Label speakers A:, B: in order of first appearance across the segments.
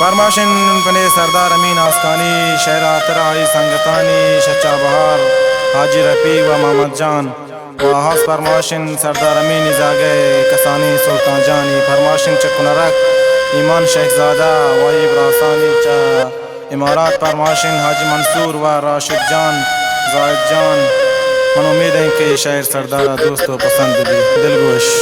A: फरमाशिन फने सरदार अमीन आस्कानी शहरा तराई संगतानी शच्चा बहार हाजी रफी व मोहम्मद जान व हास फरमाशिन सरदार अमीन इजागे कसानी सुल्तान जानी फरमाशिन चकुनरक ईमान शेखजादा व इब्रासानी चा इमारात फरमाशिन हाजी मंसूर व राशिद जान जायद जान। मन उम्मीद है कि शायर सरदारा दोस्तों पसंद भी दिलगोश।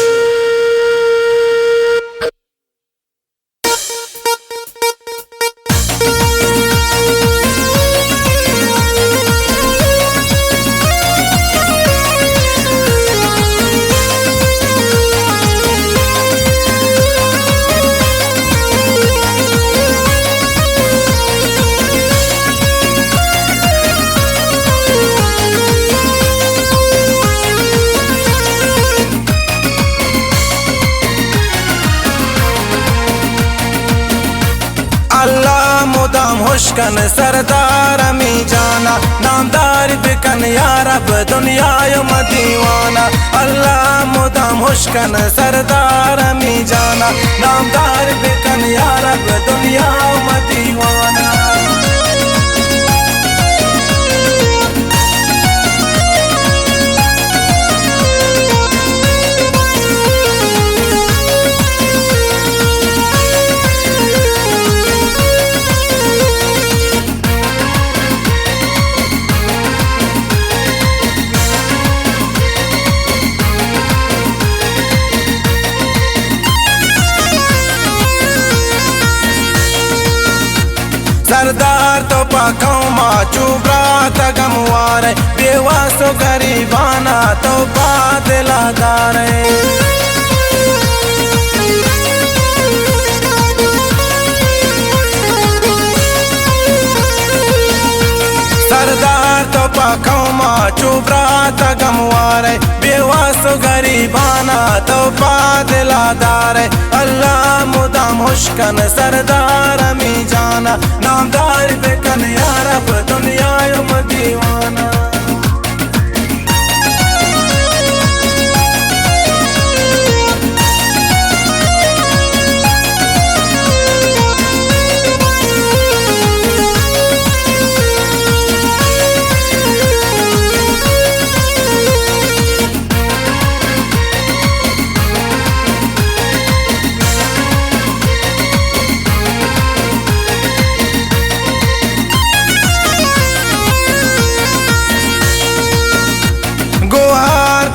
B: अल्लाह मुदाम हुश्कन सरदार अमी जाना नामदार बिकन या रब दुनिया दीवाना। अल्लाह मुदाम हुश्कन सरदार अमी जाना नामदार बिकन या रब दुनिया दीवाना। सरदार तो पाकों माचू ब्रात गमवार बेवासो गरीबाना तो बादलादार। सरदार तो पाकों माचू ब्रात गमवार बेवासो गरीबाना तो बादलादार। अल्लाह मुदाम हुश्कन सरदार अमी जाना नामदार बिकन या रब दुनिया दीवाना।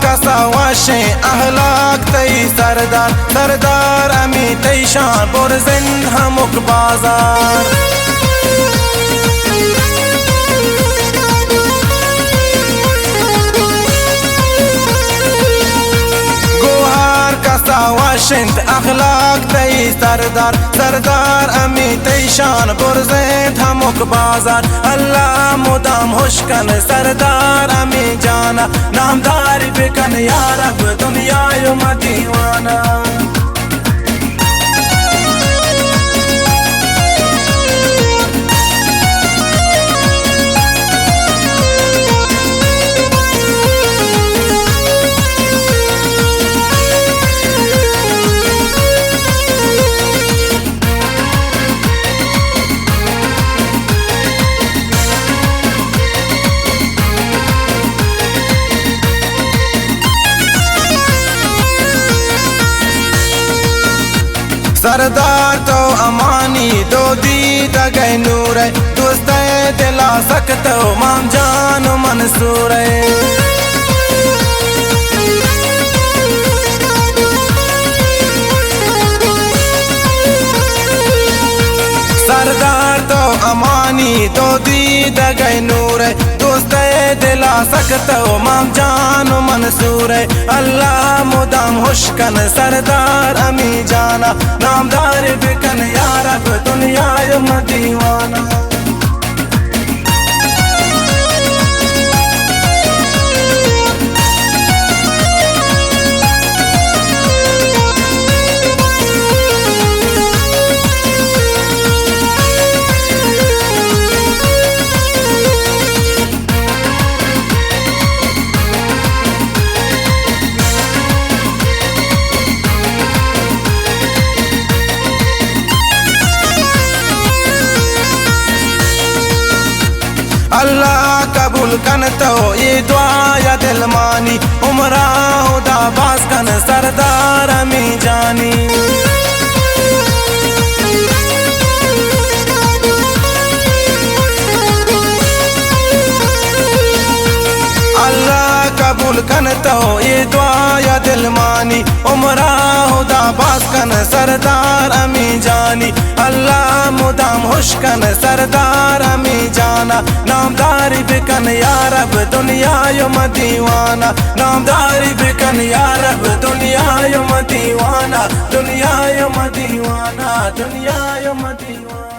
B: कसावाशे अहलाक तई सरदार सरदार अमी तई शान बुरजिंद हमुक बाजार। गोहार कसावाशिंद अखलाक तई सरदार सरदार अमी तई शान बुरजिंद हमुक बाजार। अल्लाह मुदाम हुश्कन सरदार अमी जाना नामदार बिकन या रब दुनिया दीवाना। सरदार तो अमानी दो दी दगै नूर दोस्त दिला सकते हो माम जान मंसूर। सरदार तो अमानी दो दी दगै नूर दोस्त दिला सकते हो माम जान मंसूर। अल्लाह मुदाम हुश्कन सरदार अमी जाना नामदार बिकन या रब दुनिया दीवाना। अल्लाह कबूल कन तो ये दुआ या दिल मानी उमरा उदा बास कन सरदार अमी जानी अल्लाह कबूल कन तो ये दुआ या दिल मानी उमरा हुदा बास कन सरदार अमी जानी अल्लाह मुदाम हुश कन सरदार अमी जाना नामदारी बिकन या रब दुनिया यो मदीवाना नामदारी बिकन या रब दुनिया यो मदीवाना दुनिया यो मदीवाना दुनिया यो मदीवाना।